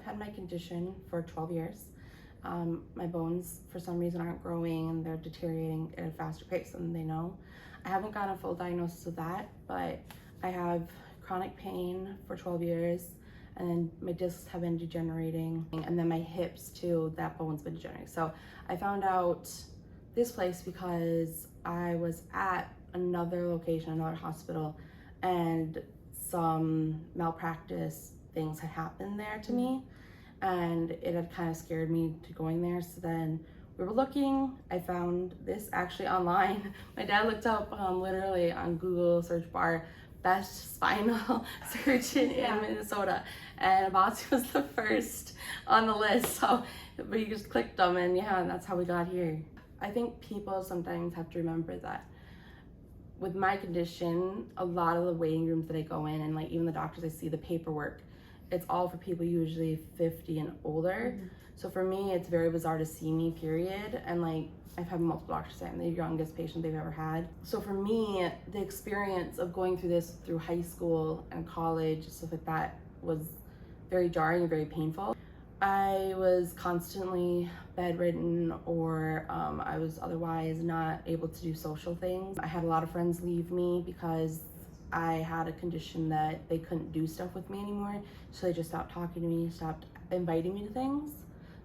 I've had my condition for 12 years. My bones, for some reason, aren't growing and they're deteriorating at a faster pace than they know. I haven't gotten a full diagnosis of that, but I have chronic pain for 12 years, and then my discs have been degenerating, and then my hips too, that bone's been degenerating. So I found out this place because I was at another location, another hospital, and some malpractice things had happened there to me, and it had kind of scared me to going there. So then we were looking, I found this actually online. My dad looked up literally on Google search bar, best spinal surgeon in Minnesota, and Abbasi was the first on the list. So we just clicked them, and and that's how we got here. I think people sometimes have to remember that with my condition, a lot of the waiting rooms that I go in, and like even the doctors I see, the paperwork, it's all for people usually 50 and older. So for me, it's very bizarre to see me, period. And like, I've had multiple doctors say I'm the youngest patient they've ever had. So for me, the experience of going through this through high school and college, stuff like that, was very jarring and very painful. I was constantly bedridden, or I was otherwise not able to do social things. I had a lot of friends leave me because I had a condition that they couldn't do stuff with me anymore. So they just stopped talking to me, stopped inviting me to things.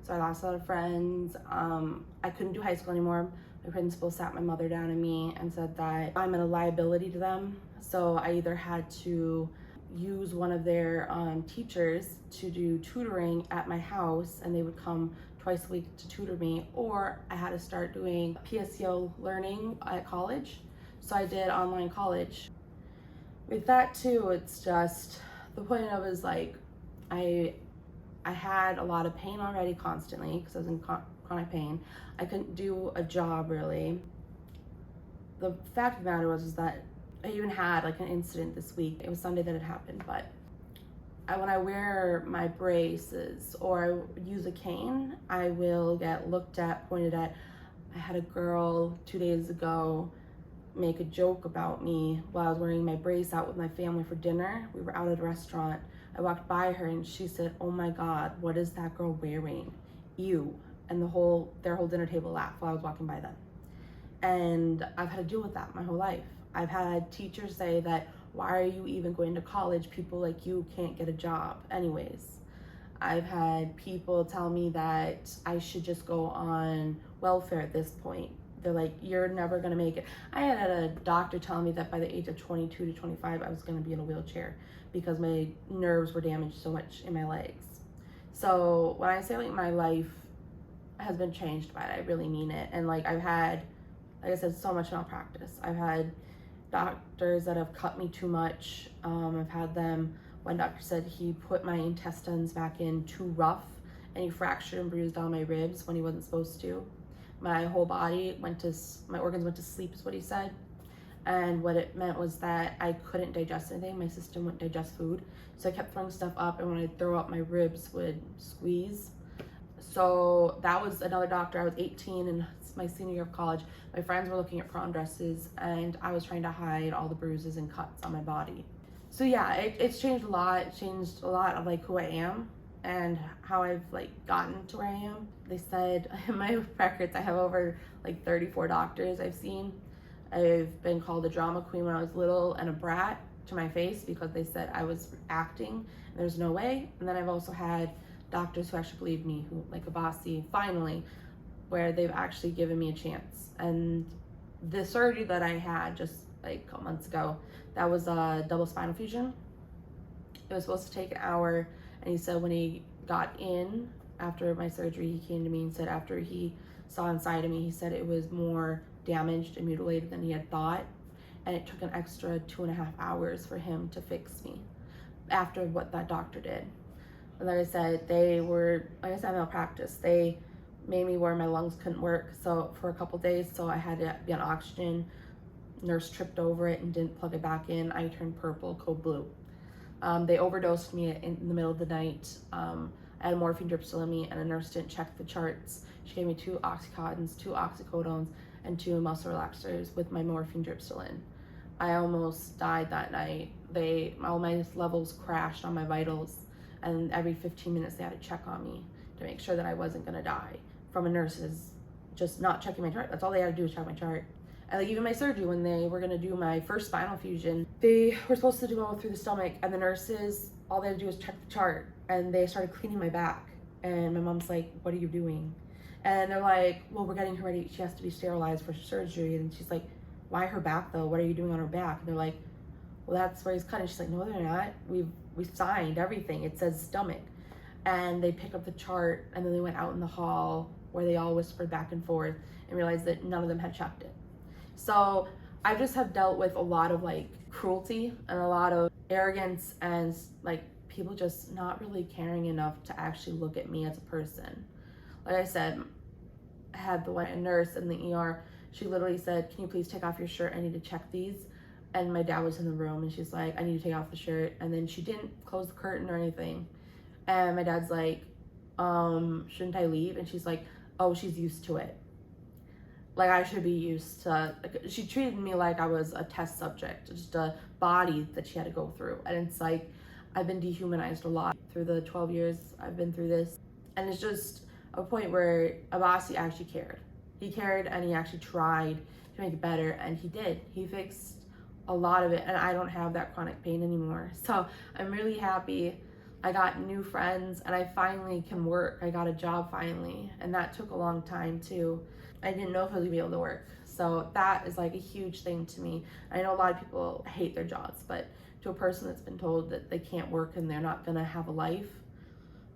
So I lost a lot of friends. I couldn't do high school anymore. My principal sat my mother down and me and said that I'm a liability to them. So I either had to use one of their teachers to do tutoring at my house, and they would come twice a week to tutor me, or I had to start doing PSEO learning at college. So I did online college. With that too, it's just, the point of it is like, I had a lot of pain already constantly because I was in chronic pain. I couldn't do a job really. The fact of the matter was that I even had like an incident this week. It was Sunday that it happened, but when I wear my braces or I use a cane, I will get looked at, pointed at. I had a girl 2 days ago make a joke about me while I was wearing my brace out with my family for dinner. We were out at a restaurant. I walked by her and she said, "Oh my God, what is that girl wearing? Ew." And their whole dinner table laughed while I was walking by them. And I've had to deal with that my whole life. I've had teachers say that, "Why are you even going to college? People like you can't get a job anyways." I've had people tell me that I should just go on welfare at this point. They're like, "You're never gonna make it." I had a doctor tell me that by the age of 22 to 25, I was gonna be in a wheelchair because my nerves were damaged so much in my legs. So when I say like my life has been changed by it, I really mean it. And like I've had, like I said, so much malpractice. I've had doctors that have cut me too much. I've had one doctor said he put my intestines back in too rough, and he fractured and bruised all my ribs when he wasn't supposed to. My whole body my organs went to sleep is what he said. And what it meant was that I couldn't digest anything. My system wouldn't digest food. So I kept throwing stuff up, and when I throw up, my ribs would squeeze. So that was another doctor. I was 18 in my senior year of college. My friends were looking at prom dresses, and I was trying to hide all the bruises and cuts on my body. So yeah, it's changed a lot. It changed a lot of like who I am and how I've like gotten to where I am. They said in my records I have over like 34 doctors I've seen. I've been called a drama queen when I was little and a brat to my face because they said I was acting and there's no way. And then I've also had doctors who actually believe me, who like Abbasi, finally, where they've actually given me a chance. And the surgery that I had just like a couple months ago, that was a double spinal fusion. It was supposed to take an hour, and he said when he got in after my surgery, he came to me and said after he saw inside of me, he said it was more damaged and mutilated than he had thought, and it took an extra 2.5 hours for him to fix me after what that doctor did. And like I said, malpractice. They made me where my lungs couldn't work so for a couple days, so I had to be on oxygen. Nurse tripped over it and didn't plug it back in. I turned purple, code blue. They overdosed me in the middle of the night. I had a morphine drip still in me, and a nurse didn't check the charts. She gave me 2 Oxycontins, 2 oxycodones, and 2 muscle relaxers with my morphine drip still in. I almost died that night. All my levels crashed on my vitals, And every 15 minutes they had to check on me to make sure that I wasn't gonna die from a nurse's just not checking my chart. That's all they had to do was check my chart. And like even my surgery, when they were gonna do my first spinal fusion, they were supposed to do it through the stomach, and the nurses, all they had to do was check the chart, and they started cleaning my back. And my mom's like, "What are you doing?" And they're like, "Well, we're getting her ready. She has to be sterilized for surgery." And she's like, "Why her back though? What are you doing on her back?" And they're like, "Well, that's where he's cut." And she's like, "No, they're not. We've signed everything. It says stomach." And they pick up the chart, and then they went out in the hall where they all whispered back and forth and realized that none of them had checked it. So I just have dealt with a lot of like cruelty and a lot of arrogance and like people just not really caring enough to actually look at me as a person. Like I said, I had the one nurse in the ER. She literally said, "Can you please take off your shirt? I need to check these." And my dad was in the room, and she's like, "I need to take off the shirt." And then she didn't close the curtain or anything. And my dad's like, "Shouldn't I leave?" And she's like, "Oh, she's used to it. Like I should be used to," like, she treated me like I was a test subject, just a body that she had to go through. And it's like, I've been dehumanized a lot through the 12 years I've been through this. And it's just a point where Abasi actually cared. He cared, and he actually tried to make it better, and he did. He fixed a lot of it, and I don't have that chronic pain anymore. So I'm really happy. I got new friends, and I finally can work. I got a job finally, and that took a long time too. I didn't know if I was gonna be able to work. So that is like a huge thing to me. I know a lot of people hate their jobs, but to a person that's been told that they can't work and they're not gonna have a life,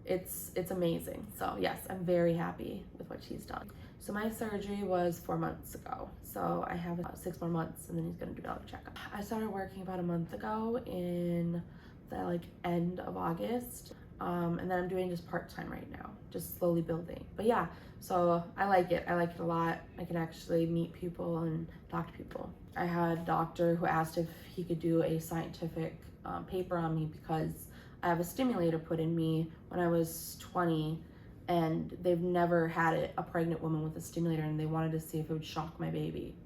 it's amazing. So yes, I'm very happy with what she's done. So my surgery was 4 months ago. So I have 6 more months, and then he's gonna do another checkup. I started working about a month ago in the like end of August. And then I'm doing just part-time right now, just slowly building. But yeah, so I like it a lot. I can actually meet people and talk to people. I had a doctor who asked if he could do a scientific paper on me because I have a stimulator put in me when I was 20, and they've never had a pregnant woman with a stimulator, and they wanted to see if it would shock my baby.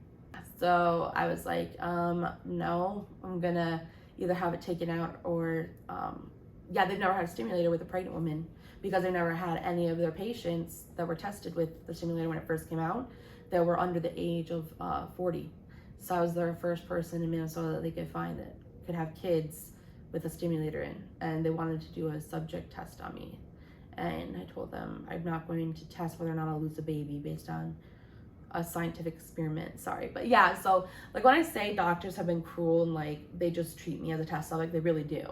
So I was like, no, I'm gonna either have it taken out or, they've never had a stimulator with a pregnant woman because they've never had any of their patients that were tested with the stimulator when it first came out that were under the age of 40. So I was the first person in Minnesota that they could find that could have kids with a stimulator in, and they wanted to do a subject test on me. And I told them I'm not going to test whether or not I'll lose a baby based on a scientific experiment. Sorry, but yeah, so like when I say doctors have been cruel and like they just treat me as a test subject, they really do.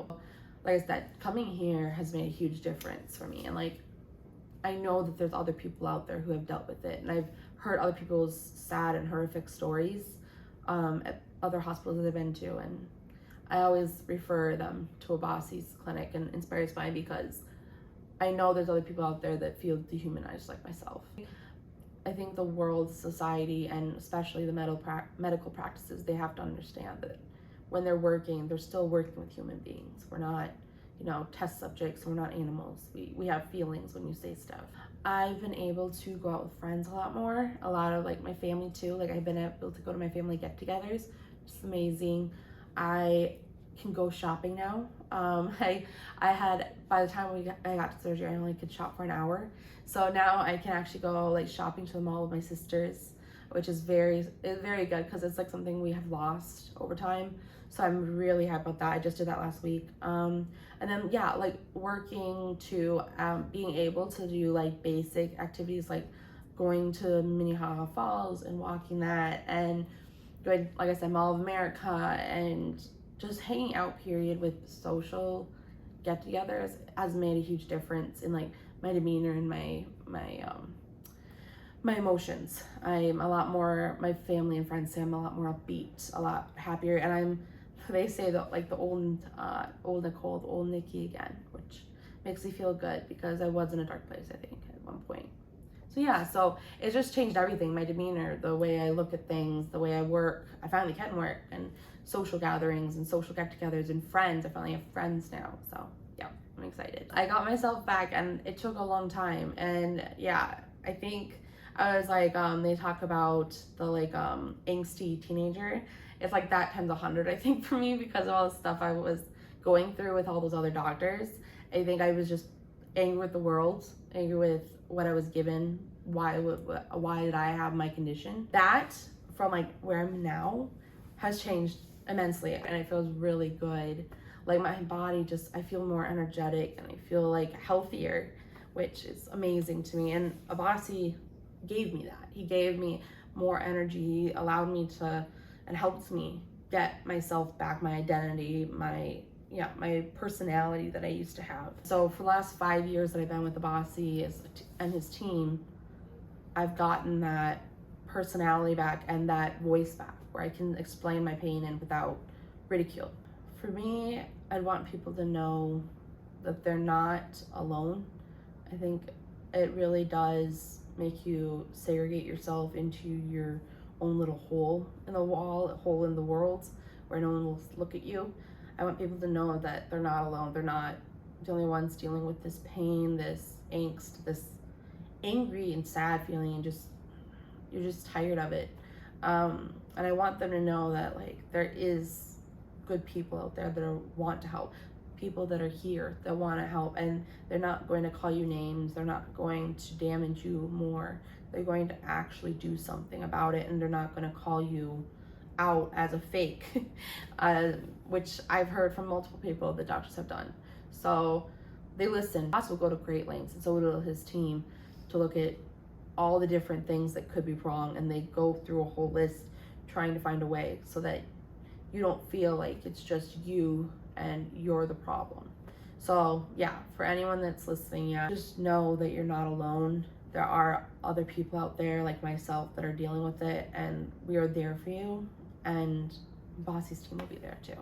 Like I said, coming here has made a huge difference for me, and like I know that there's other people out there who have dealt with it, and I've heard other people's sad and horrific stories at other hospitals that I've been to, and I always refer them to Abasi's clinic and Inspire Spine because I know there's other people out there that feel dehumanized like myself. I think the world, society, and especially the medical practices, they have to understand that when they're working, they're still working with human beings. We're not, test subjects. We're not animals. We have feelings when you say stuff. I've been able to go out with friends a lot more. A lot of like my family too. Like I've been able to go to my family get-togethers. It's amazing. I can go shopping now. I had, by the time I got to surgery, I only could shop for an hour. So now I can actually go like shopping to the mall with my sisters, which is very good because it's like something we have lost over time. So I'm really happy about that. I just did that last week. And then like working to being able to do like basic activities like going to Minnehaha Falls and walking that, and going, like I said, Mall of America, and just hanging out period with social get-togethers has made a huge difference in like my demeanor and my emotions. I'm a lot more, my family and friends say I'm a lot more upbeat, a lot happier, and they say that like the old Nicole, the old Nikki again, which makes me feel good because I was in a dark place, I think, at one point. So yeah, so it just changed everything, my demeanor, the way I look at things, the way I work. I finally can work, and social gatherings and social get-togethers and friends. I finally have friends now, so yeah, I'm excited. I got myself back, and it took a long time, and yeah, I think I was like, they talk about the like angsty teenager. It's like that times 100, I think, for me, because of all the stuff I was going through with all those other doctors. I think I was just angry with the world, angry with what I was given. Why did I have my condition? That, from like where I'm now, has changed immensely, and it feels really good. Like my body just, I feel more energetic and I feel like healthier, which is amazing to me. And Abasi gave me that. He gave me more energy, allowed me to, and helped me get myself back, my identity, my personality that I used to have. So for the last 5 years that I've been with Abasi and his team, I've gotten that personality back and that voice back where I can explain my pain and without ridicule. For me, I'd want people to know that they're not alone. I think it really does make you segregate yourself into your own little hole in the wall, a hole in the world where no one will look at you. I want people to know that they're not alone. They're not the only ones dealing with this pain, this angst, this angry and sad feeling, and you're just tired of it. And I want them to know that like there is good people out there that want to help, people that are here that want to help, and they're not going to call you names. They're not going to damage you more. They're going to actually do something about it, and they're not going to call you out as a fake, which I've heard from multiple people that doctors have done. So they listen. Boss will go to great lengths, and so will his team, to look at all the different things that could be wrong, and they go through a whole list trying to find a way so that you don't feel like it's just you and you're the problem. So yeah, for anyone that's listening, just know that you're not alone. There are other people out there like myself that are dealing with it, and we are there for you, and Bossy's team will be there too.